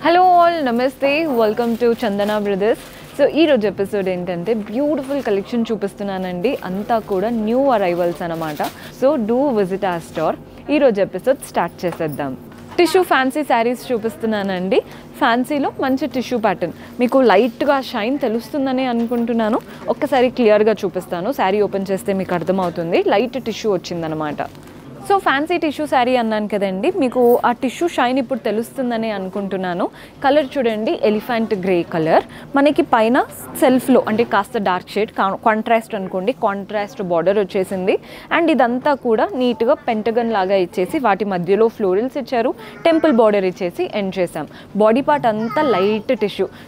Hello all, నమస్తే, welcome to Chandana brothers. So ఈరోజు episode ఏంటంటే బ్యూటిఫుల్ కలెక్షన్ చూపిస్తున్నానండి. అంతా కూడా న్యూ అరైవల్స్ అనమాట. సో డూ విజిట్ ఆ స్టోర్. ఈరోజు ఎపిసోడ్ స్టార్ట్ చేసేద్దాం. టిష్యూ ఫ్యాన్సీ శారీస్ చూపిస్తున్నానండి. ఫ్యాన్సీలో మంచి టిష్యూ ప్యాటర్న్, మీకు లైట్గా షైన్ తెలుస్తుందని అనుకుంటున్నాను. ఒక్కసారి క్లియర్గా చూపిస్తాను. శారీ ఓపెన్ చేస్తే మీకు అర్థమవుతుంది. లైట్ టిష్యూ వచ్చిందనమాట. సో ఫ్యాన్సీ టిష్యూ శారీ అన్నాను కదండి, మీకు ఆ టిష్యూ షైన్ ఇప్పుడు తెలుస్తుందని అనుకుంటున్నాను. కలర్ చూడండి, ఎలిఫెంట్ గ్రే కలర్. మనకి పైన సెల్ఫ్లో అంటే కాస్త డార్క్ షేడ్ కాంట్రాస్ట్ అనుకోండి, కాంట్రాస్ట్ బార్డర్ వచ్చేసింది. అండ్ ఇదంతా కూడా నీట్గా పెంటగన్ లాగా ఇచ్చేసి వాటి మధ్యలో ఫ్లోరల్స్ ఇచ్చారు. టెంపుల్ బార్డర్ ఇచ్చేసి ఎండ్ చేసాం. బాడీ పార్ట్ అంతా లైట్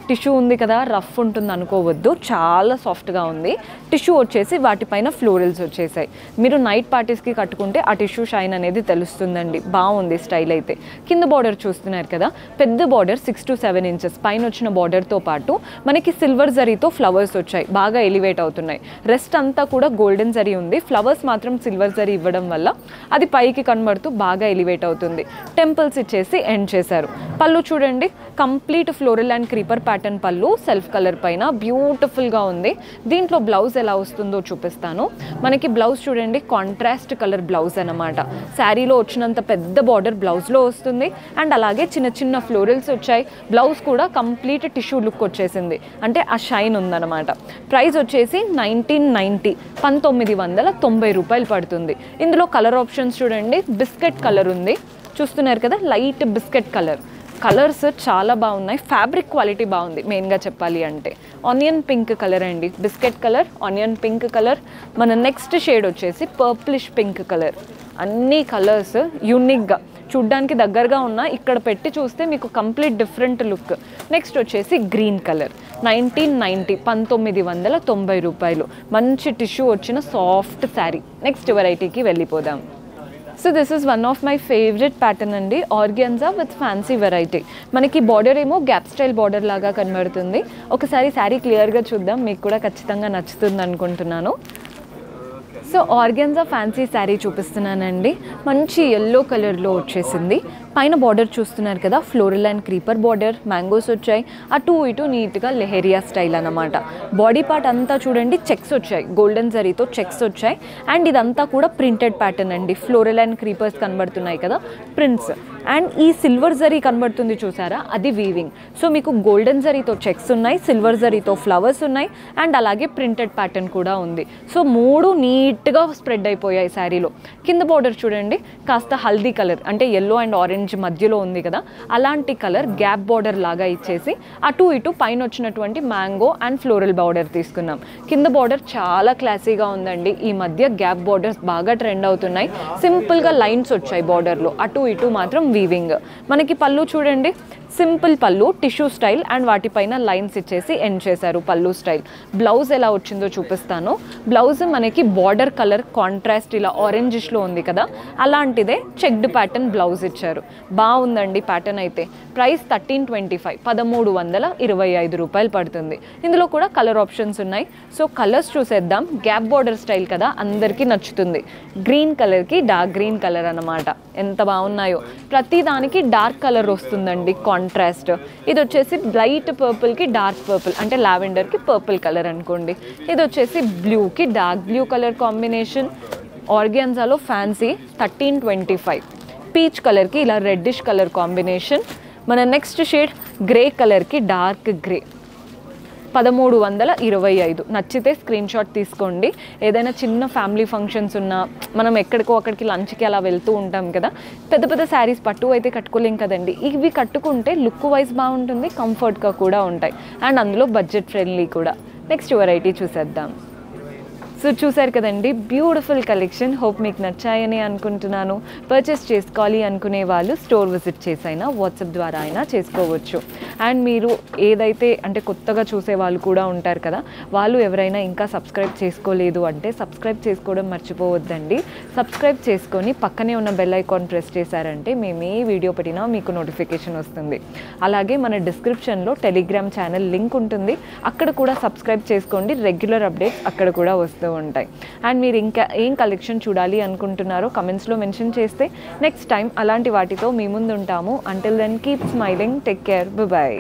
టిష్యూ ఉంది కదా, రఫ్ ఉంటుంది అనుకోవద్దు, చాలా సాఫ్ట్గా ఉంది. టిష్యూ వచ్చేసి వాటిపైన ఫ్లోరల్స్ వచ్చేసాయి. మీరు నైట్ పార్టీస్కి కట్టుకుంటే ఆ టిష్యూ షైన్ అనేది తెలుస్తుందండి. బాగుంది స్టైల్ అయితే. కింద బార్డర్ చూస్తున్నారు కదా, పెద్ద బార్డర్ 6 to 7 inches పైన వచ్చిన బార్డర్తో పాటు మనకి సిల్వర్ జరీతో ఫ్లవర్స్ వచ్చాయి, బాగా ఎలివేట్ అవుతున్నాయి. రెస్ట్ అంతా కూడా గోల్డెన్ జరీ ఉంది, ఫ్లవర్స్ మాత్రం సిల్వర్ జరీ ఇవ్వడం వల్ల అది పైకి కనబడుతూ బాగా ఎలివేట్ అవుతుంది. టెంపుల్స్ ఇచ్చేసి ఎండ్ చేశారు. పళ్ళు చూడండి, complete floral and creeper pattern పళ్ళు, సెల్ఫ్ కలర్ పైన బ్యూటిఫుల్గా ఉంది. దీంట్లో బ్లౌజ్ ఎలా వస్తుందో చూపిస్తాను. మనకి బ్లౌజ్ చూడండి, కాంట్రాస్ట్ కలర్ బ్లౌజ్ అన్నమాట. శారీలో వచ్చినంత పెద్ద బార్డర్ బ్లౌజ్లో వస్తుంది. అండ్ అలాగే చిన్న చిన్న ఫ్లోరల్స్ వచ్చాయి. బ్లౌజ్ కూడా కంప్లీట్ టిష్యూ లుక్ వచ్చేసింది, అంటే ఆ షైన్ ఉందన్నమాట. ప్రైస్ వచ్చేసి 1990 రూపాయలు పడుతుంది. ఇందులో కలర్ ఆప్షన్స్ చూడండి, బిస్కెట్ కలర్ ఉంది, చూస్తున్నారు కదా, లైట్ బిస్కెట్ కలర్. కలర్స్ చాలా బాగున్నాయి, ఫ్యాబ్రిక్ క్వాలిటీ బాగుంది. మెయిన్గా చెప్పాలి అంటే ఆనియన్ పింక్ కలర్ అండి, biscuit colour, onion pink colour. మన నెక్స్ట్ షేడ్ వచ్చేసి పర్ప్లిష్ పింక్ కలర్. అన్ని కలర్స్ యూనిక్గా చూడ్డానికి దగ్గరగా ఉన్న, ఇక్కడ పెట్టి చూస్తే మీకు కంప్లీట్ డిఫరెంట్ లుక్. నెక్స్ట్ వచ్చేసి గ్రీన్ కలర్. 1990 రూపాయలు. మంచి టిష్యూ వచ్చిన సాఫ్ట్ శారీ. నెక్స్ట్ వెరైటీకి వెళ్ళిపోదాం. So this is one of my favourite pattern అండి, ఆర్గాన్జా విత్ ఫ్యాన్సీ వెరైటీ. మనకి బార్డర్ ఏమో గ్యాప్ స్టైల్ బార్డర్ లాగా కనబడుతుంది. ఒకసారి శారీ క్లియర్గా చూద్దాం, మీకు కూడా ఖచ్చితంగా నచ్చుతుంది అనుకుంటున్నాను. సో ఆర్గాన్జా ఫ్యాన్సీ శారీ చూపిస్తున్నానండి. మంచి ఎల్లో కలర్లో వచ్చేసింది. పైన బార్డర్ చూస్తున్నారు కదా, floral and creeper border, mangoes వచ్చాయి. అటు ఇటు నీట్గా లెహరియా స్టైల్ అన్నమాట. బాడీ పార్ట్ అంతా చూడండి, చెక్స్ వచ్చాయి, గోల్డెన్ జరీతో చెక్స్ వచ్చాయి. అండ్ ఇదంతా కూడా ప్రింటెడ్ ప్యాటర్న్ అండి. ఫ్లోరల్ అండ్ క్రీపర్స్ కనబడుతున్నాయి కదా, ప్రింట్స్. అండ్ ఈ సిల్వర్ జరీ కనబడుతుంది చూసారా, అది వీవింగ్. సో మీకు గోల్డెన్ జరీతో చెక్స్ ఉన్నాయి, సిల్వర్ జరీతో ఫ్లవర్స్ ఉన్నాయి, అండ్ అలాగే ప్రింటెడ్ ప్యాటర్న్ కూడా ఉంది. సో మూడు నీట్గా స్ప్రెడ్ అయిపోయాయి శారీలో. కింద బార్డర్ చూడండి, కాస్త హల్దీ కలర్ అంటే ఎల్లో అండ్ ఆరెంజ్ మధ్యలో ఉంది కదా, అలాంటి కలర్ గ్యాప్ బార్డర్ లాగా ఇచ్చేసి అటు ఇటు పైన వచ్చినటువంటి మ్యాంగో అండ్ ఫ్లోరల్ బార్డర్ తీసుకున్నాం. కింద బార్డర్ చాలా క్లాసీగా ఉందండి. ఈ మధ్య గ్యాప్ బార్డర్స్ బాగా ట్రెండ్ అవుతున్నాయి. సింపుల్గా లైన్స్ వచ్చాయి బార్డర్లో, అటు ఇటు మాత్రం వీవింగ్. మనకి పళ్ళు చూడండి, సింపుల్ పళ్ళు, టిష్యూ స్టైల్, అండ్ వాటిపైన లైన్స్ ఇచ్చేసి ఎండ్ చేశారు పళ్ళు స్టైల్. బ్లౌజ్ ఎలా వచ్చిందో చూపిస్తాను. బ్లౌజ్ మనకి బార్డర్ కలర్ కాంట్రాస్ట్ ఇలా ఆరెంజిష్లో ఉంది కదా, అలాంటిదే చెక్డ్ ప్యాటర్న్ బ్లౌజ్ ఇచ్చారు. బాగుందండి ప్యాటర్న్ అయితే. ప్రైస్ 1325 రూపాయలు పడుతుంది. ఇందులో కూడా కలర్ ఆప్షన్స్ ఉన్నాయి. సో కలర్స్ చూసేద్దాం. గ్యాప్ బార్డర్ స్టైల్ కదా, అందరికీ నచ్చుతుంది. గ్రీన్ కలర్కి డార్క్ గ్రీన్ కలర్ అన్నమాట. ఎంత బాగున్నాయో. ప్రతి దానికి డార్క్ కలర్ వస్తుందండి, కాంట్రాస్ట్. ఇది వచ్చేసి లైట్ పర్పుల్కి డార్క్ పర్పుల్ అంటే లావెండర్కి పర్పుల్ కలర్ అనుకోండి. ఇది వచ్చేసి బ్లూకి డార్క్ బ్లూ కలర్ కాంబినేషన్. ఆర్గాన్జాలో ఫ్యాన్సీ 1325. పీచ్ కలర్కి ఇలా రెడ్డిష్ కలర్ కాంబినేషన్. మన నెక్స్ట్ షేడ్ గ్రే కలర్కి డార్క్ గ్రే. 1325. నచ్చితే స్క్రీన్ షాట్ తీసుకోండి. ఏదైనా చిన్న ఫ్యామిలీ ఫంక్షన్స్ ఉన్నా, మనం ఎక్కడికో అక్కడికి లంచ్కి అలా వెళ్తూ ఉంటాం కదా, పెద్ద పెద్ద శారీస్ పట్టు అయితే కట్టుకోలేం కదండి. ఇవి కట్టుకుంటే లుక్ వైజ్ బాగుంటుంది, కంఫర్ట్గా కూడా ఉంటాయి, అండ్ అందులో బడ్జెట్ ఫ్రెండ్లీ కూడా. నెక్స్ట్ వెరైటీ చూసేద్దాం. సో చూసారు కదండి, బ్యూటిఫుల్ కలెక్షన్. హోప్ మీకు నచ్చాయని అనుకుంటున్నాను. పర్చేస్ చేసుకోవాలి అనుకునే వాళ్ళు స్టోర్ విజిట్ చేసైనా వాట్సాప్ ద్వారా అయినా చేసుకోవచ్చు. అండ్ మీరు ఏదైతే అంటే కొత్తగా చూసే వాళ్ళు కూడా ఉంటారు కదా, వాళ్ళు ఎవరైనా ఇంకా సబ్స్క్రైబ్ చేసుకోలేదు అంటే సబ్స్క్రైబ్ చేసుకోవడం మర్చిపోవద్దండి. సబ్స్క్రైబ్ చేసుకొని పక్కనే ఉన్న బెల్ ఐకాన్ ప్రెస్ చేశారంటే మేము ఏ వీడియో పెట్టినా మీకు నోటిఫికేషన్ వస్తుంది. అలాగే మన డిస్క్రిప్షన్లో టెలిగ్రామ్ ఛానల్ లింక్ ఉంటుంది, అక్కడ కూడా సబ్స్క్రైబ్ చేసుకోండి. రెగ్యులర్ అప్డేట్స్ అక్కడ కూడా వస్తూ ఉంటాయి. అండ్ మీరు ఇంకా ఏం కలెక్షన్ చూడాలి అనుకుంటున్నారో కమెంట్స్లో మెన్షన్ చేస్తే నెక్స్ట్ టైం అలాంటి వాటితో మీ ముందు ఉంటాము. Until then keep smiling, take care, by.